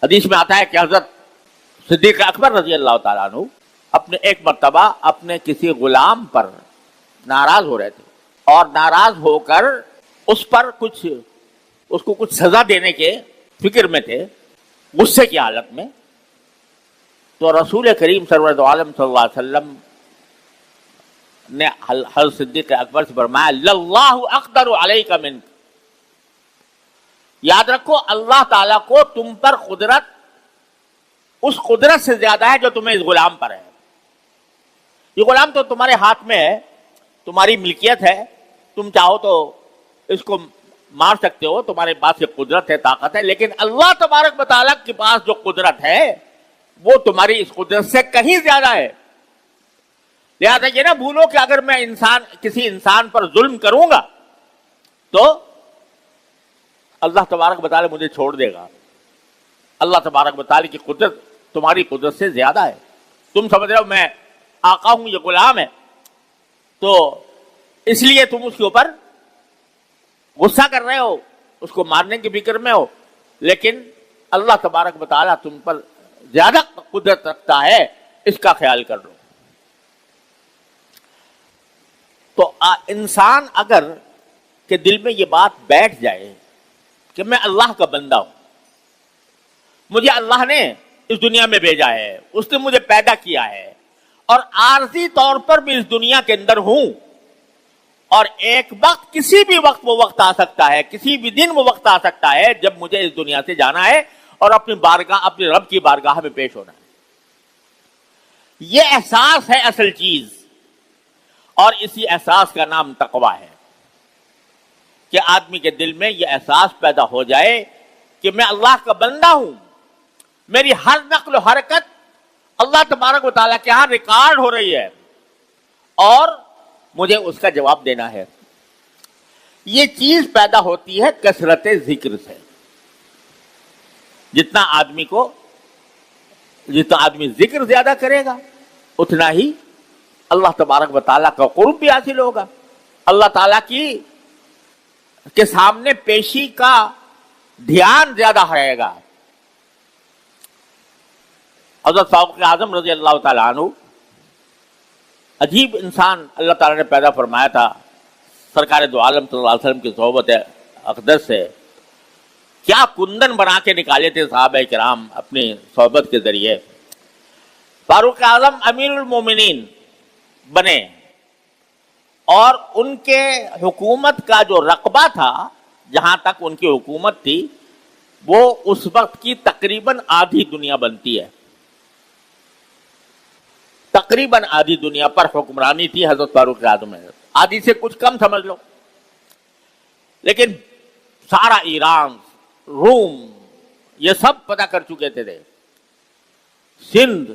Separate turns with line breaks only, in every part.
حدیث میں آتا ہے کہ حضرت صدیق اکبر رضی اللہ تعالیٰ عنہ اپنے ایک مرتبہ اپنے کسی غلام پر ناراض ہو رہے تھے، اور ناراض ہو کر اس کو کچھ سزا دینے کے فکر میں تھے، غصے کی حالت میں. تو رسول کریم سرور عالم صلی اللہ علیہ وسلم نے حضرت صدیق اکبر سے فرمایا للہ اقدر علیک منک، یاد رکھو اللہ تعالیٰ کو تم پر قدرت اس قدرت سے زیادہ ہے جو تمہیں اس غلام پر ہے. یہ غلام تو تمہارے ہاتھ میں ہے، تمہاری ملکیت ہے، تم چاہو تو اس کو مار سکتے ہو، تمہارے پاس یہ قدرت ہے، طاقت ہے، لیکن اللہ تبارک و تعالیٰ کے پاس جو قدرت ہے وہ تمہاری اس قدرت سے کہیں زیادہ ہے. لہٰذا یہ نہ بھولو کہ اگر میں کسی انسان پر ظلم کروں گا تو اللہ تبارک و تعالیٰ مجھے چھوڑ دے گا. اللہ تبارک و تعالیٰ کی قدرت تمہاری قدرت سے زیادہ ہے. تم سمجھ رہے ہو میں آقا ہوں، یہ غلام ہے، تو اس لیے تم اس کے اوپر غصہ کر رہے ہو، اس کو مارنے کی فکر میں ہو، لیکن اللہ تبارک و تعالیٰ تم پر زیادہ قدرت رکھتا ہے، اس کا خیال کر لو. تو انسان اگر کہ دل میں یہ بات بیٹھ جائے کہ میں اللہ کا بندہ ہوں، مجھے اللہ نے اس دنیا میں بھیجا ہے، اس نے مجھے پیدا کیا ہے، اور عارضی طور پر بھی اس دنیا کے اندر ہوں، اور ایک وقت کسی بھی وقت وہ وقت آ سکتا ہے، کسی بھی دن وہ وقت آ سکتا ہے جب مجھے اس دنیا سے جانا ہے اور اپنے رب کی بارگاہ میں پیش ہونا ہے. یہ احساس ہے اصل چیز، اور اسی احساس کا نام تقویٰ ہے کہ آدمی کے دل میں یہ احساس پیدا ہو جائے کہ میں اللہ کا بندہ ہوں، میری ہر نقل و حرکت اللہ تبارک و تعالیٰ کے ہاں ریکارڈ ہو رہی ہے اور مجھے اس کا جواب دینا ہے. یہ چیز پیدا ہوتی ہے کثرت ذکر سے. جتنا آدمی ذکر زیادہ کرے گا اتنا ہی اللہ تبارک و تعالیٰ کا قرب بھی حاصل ہوگا، اللہ تعالیٰ کے سامنے پیشی کا دھیان زیادہ رہے گا. حضرت فاروق اعظم رضی اللہ تعالیٰ عنہ عجیب انسان اللہ تعالیٰ نے پیدا فرمایا تھا سرکار دو عالم صلی اللہ علیہ وسلم کی صحبت اقدس سے. کیا کندن بنا کے نکالے تھے صحابہ کرام اپنی صحبت کے ذریعے. فاروق اعظم امیر المومنین بنے، اور ان کے حکومت کا جو رقبہ تھا، جہاں تک ان کی حکومت تھی، وہ اس وقت کی تقریباً آدھی دنیا بنتی ہے. تقریباً آدھی دنیا پر حکمرانی تھی حضرت فاروق اعظم نے. آدھی سے کچھ کم سمجھ لو، لیکن سارا ایران، روم، یہ سب پتہ کر چکے تھے. سندھ،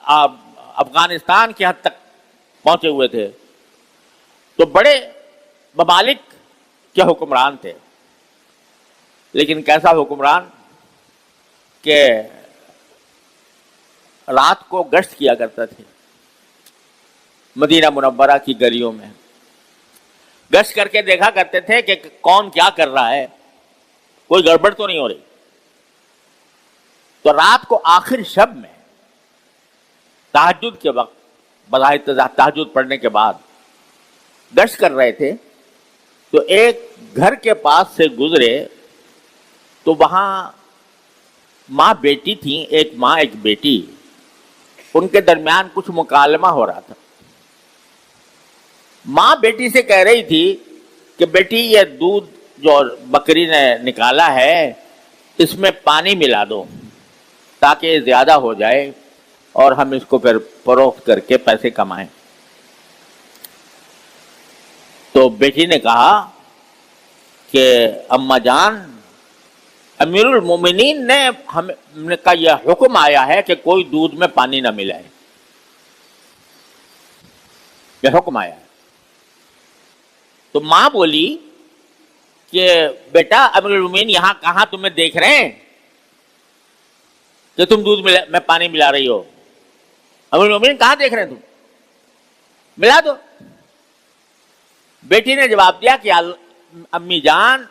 افغانستان کی حد تک پہنچے ہوئے تھے. تو بڑے ممالک کے حکمران تھے. لیکن کیسا حکمران کہ رات کو گشت کیا کرتا تھے مدینہ منورہ کی گلیوں میں. گشت کر کے دیکھا کرتے تھے کہ کون کیا کر رہا ہے، کوئی گڑبڑ تو نہیں ہو رہی. تو رات کو آخر شب میں تہجد کے وقت، بظاہر تہجد پڑھنے کے بعد گشت کر رہے تھے، تو ایک گھر کے پاس سے گزرے تو وہاں ماں بیٹی تھیں، ایک ماں ایک بیٹی، ان کے درمیان کچھ مکالمہ ہو رہا تھا. ماں بیٹی سے کہہ رہی تھی کہ بیٹی یہ دودھ جو بکری نے نکالا ہے اس میں پانی ملا دو تاکہ یہ زیادہ ہو جائے اور ہم اس کو پھر فروخت کر کے پیسے کمائیں. تو بیٹی نے کہا کہ اماں جان، امیر المومنین نے ہمیں کا یہ حکم آیا ہے کہ کوئی دودھ میں پانی نہ ملائے. یہ حکم آیا ہے. تو ماں بولی کہ بیٹا امیر المومنین یہاں کہاں تمہیں دیکھ رہے ہیں کہ تم دودھ میں پانی ملا رہی ہو. امیر المومنین کہاں دیکھ رہے ہیں، تم ملا دو. بیٹی نے جواب دیا کہ امی جان،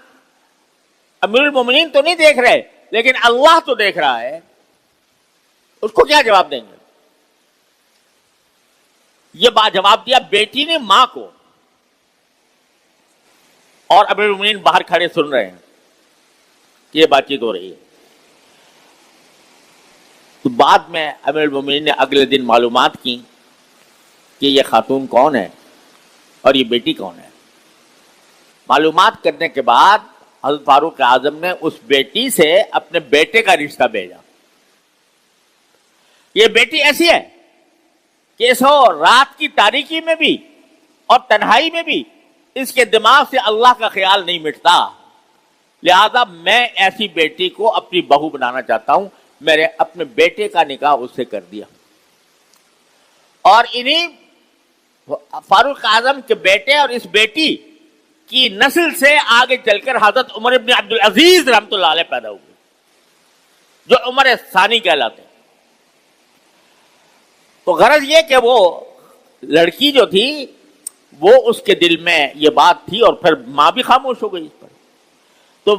امیر المومنین تو نہیں دیکھ رہے، لیکن اللہ تو دیکھ رہا ہے، اس کو کیا جواب دیں گے؟ یہ بات جواب دیا بیٹی نے ماں کو، اور امیر المومنین باہر کھڑے سن رہے ہیں کہ یہ بات چیت ہو رہی ہے۔ تو بعد میں امیر المومنین نے اگلے دن معلومات کی کہ یہ خاتون کون ہے اور یہ بیٹی کون ہے۔ معلومات کرنے کے بعد حضرت فاروق اعظم نے اس بیٹی سے اپنے بیٹے کا رشتہ بھیجا۔ یہ بیٹی ایسی ہے کہ اس رات کی تاریکی میں بھی اور تنہائی میں بھی اس کے دماغ سے اللہ کا خیال نہیں مٹتا، لہذا میں ایسی بیٹی کو اپنی بہو بنانا چاہتا ہوں، میرے اپنے بیٹے کا نکاح اس سے کر دیا۔ اور انہی فاروق اعظم کے بیٹے اور اس بیٹی کی نسل سے آگے چل کر حضرت عمر بن عبد العزیز رحمۃ اللہ علیہ پیدا ہوئے، جو عمر ثانی کہلاتے ہیں۔ تو غرض یہ کہ وہ لڑکی جو تھی وہ اس کے دل میں یہ بات تھی، اور پھر ماں بھی خاموش ہو گئی اس پر۔ تو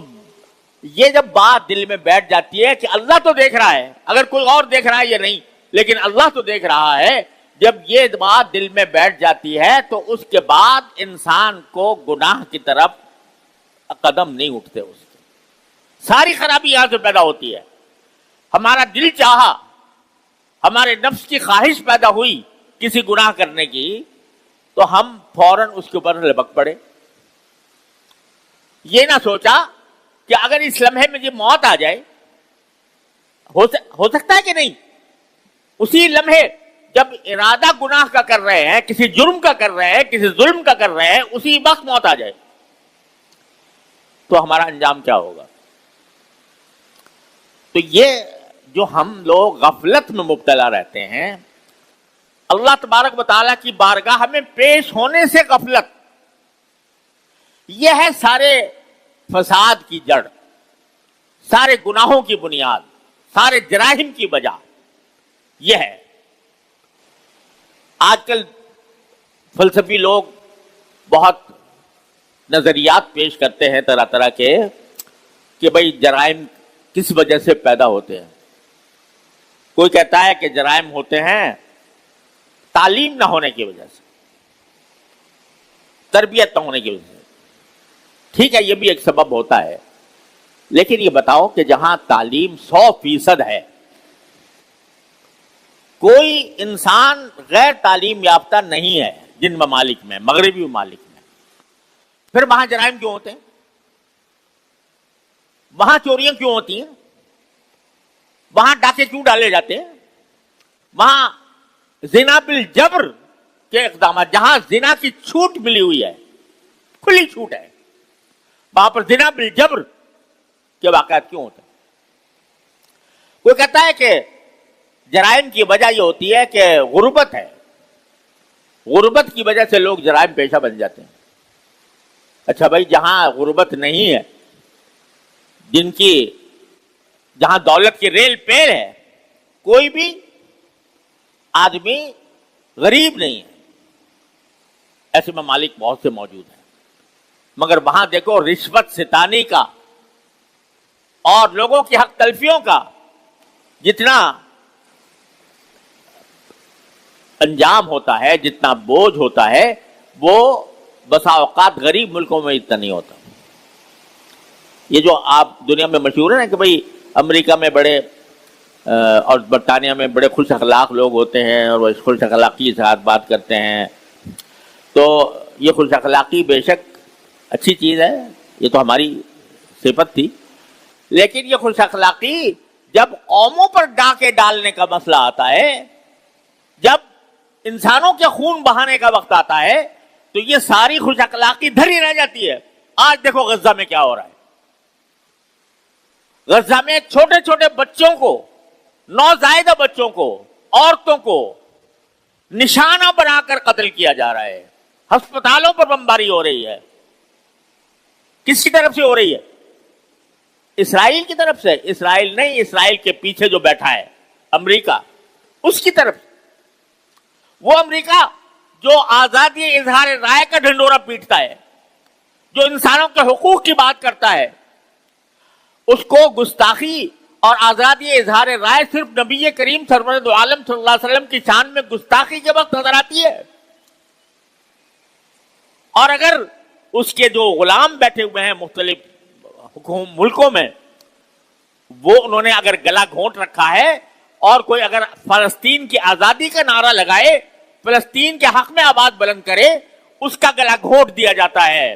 یہ جب بات دل میں بیٹھ جاتی ہے کہ اللہ تو دیکھ رہا ہے، اگر کوئی اور دیکھ رہا ہے یا نہیں، لیکن اللہ تو دیکھ رہا ہے، جب یہ بات دل میں بیٹھ جاتی ہے تو اس کے بعد انسان کو گناہ کی طرف قدم نہیں اٹھتے، اس کے ساری خرابی یہاں سے پیدا ہوتی ہے۔ ہمارا دل چاہا، ہمارے نفس کی خواہش پیدا ہوئی کسی گناہ کرنے کی، تو ہم فوراً اس کے اوپر لپک پڑے۔ یہ نہ سوچا کہ اگر اس لمحے میں یہ موت آ جائے، ہو سکتا ہے کہ نہیں، اسی لمحے جب ارادہ گناہ کا کر رہے ہیں، کسی جرم کا کر رہے ہیں، کسی ظلم کا کر رہے ہیں، اسی وقت موت آ جائے تو ہمارا انجام کیا ہوگا؟ تو یہ جو ہم لوگ غفلت میں مبتلا رہتے ہیں، اللہ تبارک و تعالیٰ کی بارگاہ میں پیش ہونے سے غفلت، یہ ہے سارے فساد کی جڑ، سارے گناہوں کی بنیاد، سارے جرائم کی وجہ یہ ہے۔ آج کل فلسفی لوگ بہت نظریات پیش کرتے ہیں طرح طرح کے کہ بھئی جرائم کس وجہ سے پیدا ہوتے ہیں۔ کوئی کہتا ہے کہ جرائم ہوتے ہیں تعلیم نہ ہونے کی وجہ سے، تربیت نہ ہونے کی وجہ سے۔ ٹھیک ہے، یہ بھی ایک سبب ہوتا ہے، لیکن یہ بتاؤ کہ جہاں تعلیم 100% ہے، کوئی انسان غیر تعلیم یافتہ نہیں ہے جن ممالک میں، مغربی ممالک میں، پھر وہاں جرائم کیوں ہوتے ہیں؟ وہاں چوریاں کیوں ہوتی ہیں؟ وہاں ڈاکے کیوں ڈالے جاتے ہیں؟ وہاں زنا بالجبر کے اقدامات، جہاں زنا کی چھوٹ ملی ہوئی ہے، کھلی چھوٹ ہے، وہاں پر زنا بالجبر کے واقعات کیوں ہوتے ہیں؟ کوئی کہتا ہے کہ جرائم کی وجہ یہ ہوتی ہے کہ غربت ہے، غربت کی وجہ سے لوگ جرائم پیشہ بن جاتے ہیں۔ اچھا بھائی، جہاں غربت نہیں ہے، جہاں دولت کی ریل پیر ہے، کوئی بھی آدمی غریب نہیں ہے، ایسے ممالک بہت سے موجود ہیں، مگر وہاں دیکھو رشوت ستانی کا اور لوگوں کی حق تلفیوں کا جتنا انجام ہوتا ہے، جتنا بوجھ ہوتا ہے، وہ بسا اوقات غریب ملکوں میں اتنا نہیں ہوتا۔ یہ جو آپ دنیا میں مشہور ہے نا کہ بھئی امریکہ میں بڑے اور برطانیہ میں بڑے خوش اخلاق لوگ ہوتے ہیں اور وہ اس خوش اخلاقی کے ساتھ بات کرتے ہیں، تو یہ خوش اخلاقی بے شک اچھی چیز ہے، یہ تو ہماری صفت تھی، لیکن یہ خوش اخلاقی جب قوموں پر ڈاکے ڈالنے کا مسئلہ آتا ہے، جب انسانوں کے خون بہانے کا وقت آتا ہے، تو یہ ساری خوش اخلاقی دھری رہ جاتی ہے۔ آج دیکھو غزہ میں کیا ہو رہا ہے، غزہ میں چھوٹے چھوٹے بچوں کو، نوزائیدہ بچوں کو، عورتوں کو نشانہ بنا کر قتل کیا جا رہا ہے، ہسپتالوں پر بمباری ہو رہی ہے۔ کس کی طرف سے ہو رہی ہے؟ اسرائیل کی طرف سے؟ اسرائیل نہیں، اسرائیل کے پیچھے جو بیٹھا ہے امریکہ، اس کی طرف سے۔ وہ امریکہ جو آزادی اظہار رائے کا ڈھنڈورا پیٹتا ہے، جو انسانوں کے حقوق کی بات کرتا ہے، اس کو گستاخی اور آزادی اظہار رائے صرف نبی کریم سرور دو عالم صلی اللہ علیہ وسلم کی شان میں گستاخی کے وقت نظر آتی ہے. اور اگر اس کے جو غلام بیٹھے ہوئے ہیں مختلف ملکوں میں، وہ انہوں نے اگر گلا گھونٹ رکھا ہے اور کوئی اگر فلسطین کی آزادی کا نعرہ لگائے، فلسطین کے حق میں آواز بلند کرے، اس کا گلا گھونٹ دیا جاتا ہے.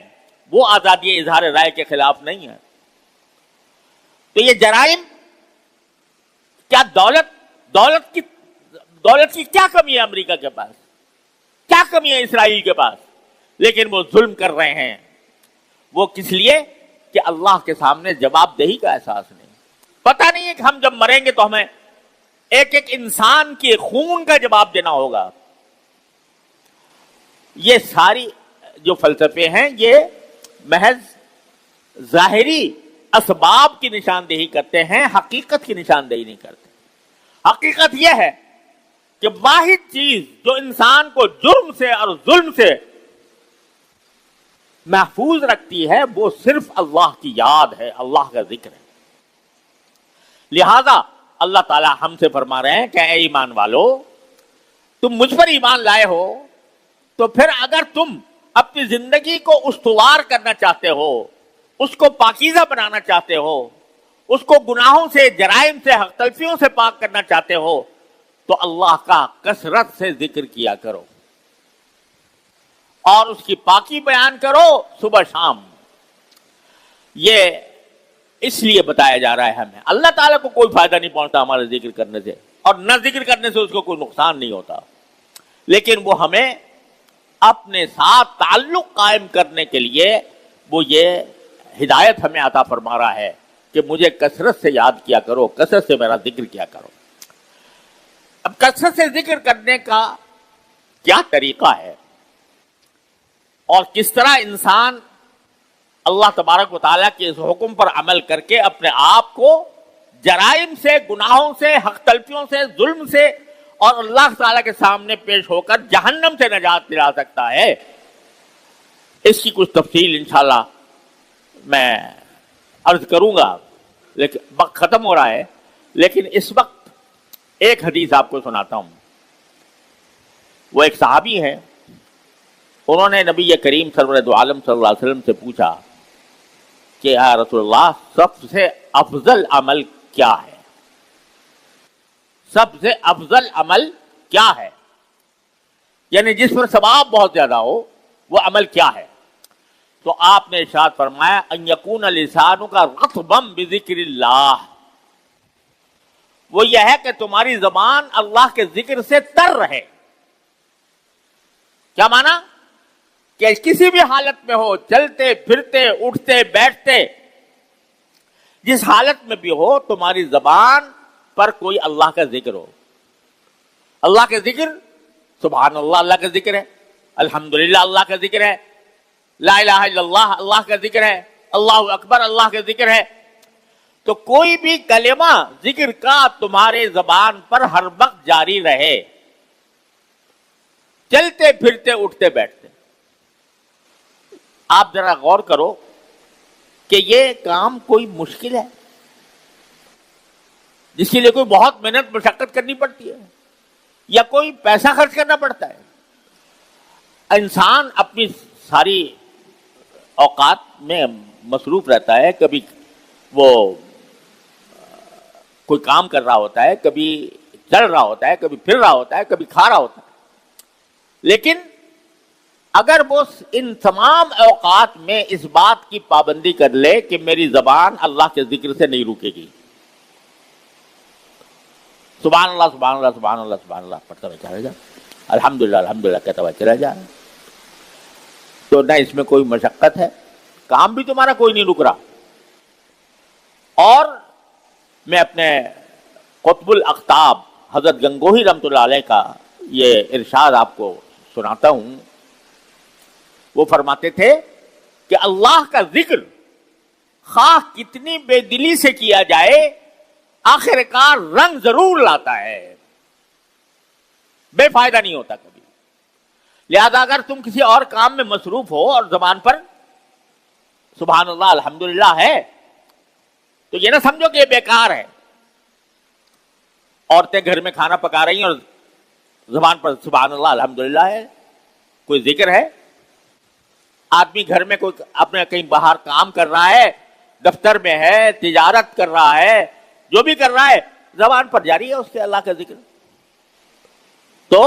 وہ آزادی اظہار رائے کے خلاف نہیں ہے. تو یہ جرائم، کیا دولت کی کیا کمی ہے امریکہ کے پاس؟ کیا کمی ہے اسرائیل کے پاس؟ لیکن وہ ظلم کر رہے ہیں. وہ کس لیے؟ کہ اللہ کے سامنے جواب دہی کا احساس نہیں. پتہ نہیں ہے کہ ہم جب مریں گے تو ہمیں ایک ایک انسان کے خون کا جواب دینا ہوگا. یہ ساری جو فلسفے ہیں یہ محض ظاہری اسباب کی نشاندہی کرتے ہیں، حقیقت کی نشاندہی نہیں کرتے. حقیقت یہ ہے کہ واحد چیز جو انسان کو جرم سے اور ظلم سے محفوظ رکھتی ہے وہ صرف اللہ کی یاد ہے، اللہ کا ذکر ہے. لہذا اللہ تعالی ہم سے فرما رہے ہیں کہ اے ایمان والو، تم مجھ پر ایمان لائے ہو تو پھر اگر تم اپنی زندگی کو استوار کرنا چاہتے ہو، اس کو پاکیزہ بنانا چاہتے ہو، اس کو گناہوں سے، جرائم سے، حق تلفیوں سے پاک کرنا چاہتے ہو، تو اللہ کا کثرت سے ذکر کیا کرو اور اس کی پاکی بیان کرو صبح شام. یہ اس لیے بتایا جا رہا ہے ہمیں. اللہ تعالیٰ کو کوئی فائدہ نہیں پہنچتا ہمارے ذکر کرنے سے، اور نہ ذکر کرنے سے اس کو کوئی نقصان نہیں ہوتا، لیکن وہ ہمیں اپنے ساتھ تعلق قائم کرنے کے لیے وہ یہ ہدایت ہمیں عطا فرما رہا ہے کہ مجھے کثرت سے یاد کیا کرو، کثرت سے میرا ذکر کیا کرو. اب کثرت سے ذکر کرنے کا کیا طریقہ ہے اور کس طرح انسان اللہ تبارک و تعالیٰ کے اس حکم پر عمل کر کے اپنے آپ کو جرائم سے، گناہوں سے، حق تلفیوں سے، ظلم سے اور اللہ تعالیٰ کے سامنے پیش ہو کر جہنم سے نجات دلا سکتا ہے، اس کی کچھ تفصیل انشاءاللہ میں عرض کروں گا. لیکن وقت ختم ہو رہا ہے، لیکن اس وقت ایک حدیث آپ کو سناتا ہوں. وہ ایک صحابی ہیں، انہوں نے نبی کریم سرور دو عالم صلی اللہ علیہ وسلم سے پوچھا کہ یا رسول اللہ، سب سے افضل عمل کیا ہے؟ سب سے افضل عمل کیا ہے؟ یعنی جس پر ثواب بہت زیادہ ہو وہ عمل کیا ہے؟ تو آپ نے ارشاد فرمایا ان یکون لسانک رطبا بذکر اللہ. وہ یہ ہے کہ تمہاری زبان اللہ کے ذکر سے تر رہے. کیا معنی؟ کہ کسی بھی حالت میں ہو، چلتے پھرتے، اٹھتے بیٹھتے، جس حالت میں بھی ہو، تمہاری زبان پر کوئی اللہ کا ذکر ہو. اللہ کے ذکر، سبحان اللہ اللہ کا ذکر ہے، الحمدللہ اللہ کا ذکر ہے، لا الہ الا اللہ اللہ کا ذکر ہے، اللہ اکبر اللہ کا ذکر ہے. تو کوئی بھی کلمہ ذکر کا تمہارے زبان پر ہر وقت جاری رہے، چلتے پھرتے اٹھتے بیٹھتے. آپ ذرا غور کرو کہ یہ کام کوئی مشکل ہے جس کے لیے کوئی بہت محنت مشقت کرنی پڑتی ہے یا کوئی پیسہ خرچ کرنا پڑتا ہے؟ انسان اپنی ساری اوقات میں مصروف رہتا ہے. کبھی وہ کوئی کام کر رہا ہوتا ہے، کبھی چل رہا ہوتا ہے، کبھی پھر رہا ہوتا ہے، کبھی کھا رہا ہوتا ہے. لیکن اگر وہ ان تمام اوقات میں اس بات کی پابندی کر لے کہ میری زبان اللہ کے ذکر سے نہیں رکے گی، سبحان اللہ سبحان اللہ سبحان اللہ سبحان اللہ پڑھتا ہوا چلا جا، الحمدللہ الحمدللہ کہتا ہوا چلا جا، تو نہ اس میں کوئی مشقت ہے، کام بھی تمہارا کوئی نہیں رک رہا. اور میں اپنے قطب الاقطاب حضرت گنگوہی رحمۃ اللہ علیہ کا یہ ارشاد آپ کو سناتا ہوں. وہ فرماتے تھے کہ اللہ کا ذکر خواہ کتنی بے دلی سے کیا جائے آخر کار رنگ ضرور لاتا ہے، بے فائدہ نہیں ہوتا کبھی. لہذا اگر تم کسی اور کام میں مصروف ہو اور زبان پر سبحان اللہ الحمدللہ ہے، تو یہ نہ سمجھو کہ یہ بیکار ہے. عورتیں گھر میں کھانا پکا رہی ہیں اور زبان پر سبحان اللہ الحمدللہ ہے, کوئی ذکر ہے. آدمی گھر میں کوئی اپنے کہیں باہر کام کر رہا ہے, دفتر میں ہے, تجارت کر رہا ہے, جو بھی کر رہا ہے زبان پر جاری ہے اس کے اللہ کا ذکر. تو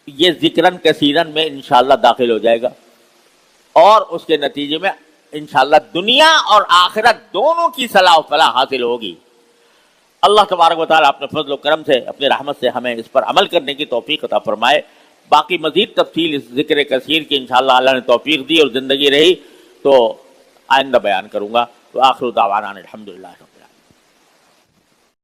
یہ ذکرن کثیرن میں انشاءاللہ داخل ہو جائے گا اور اس کے نتیجے میں انشاءاللہ دنیا اور آخرت دونوں کی صلاح و فلاح حاصل ہوگی. اللہ تبارک و تعالیٰ اپنے فضل و کرم سے اپنی رحمت سے ہمیں اس پر عمل کرنے کی توفیق عطا فرمائے. باقی مزید تفصیل اس ذکر کثیر کی انشاءاللہ اللہ نے توفیق دی اور زندگی رہی تو آئندہ بیان کروں گا. وآخر دعوانا الحمدللہ.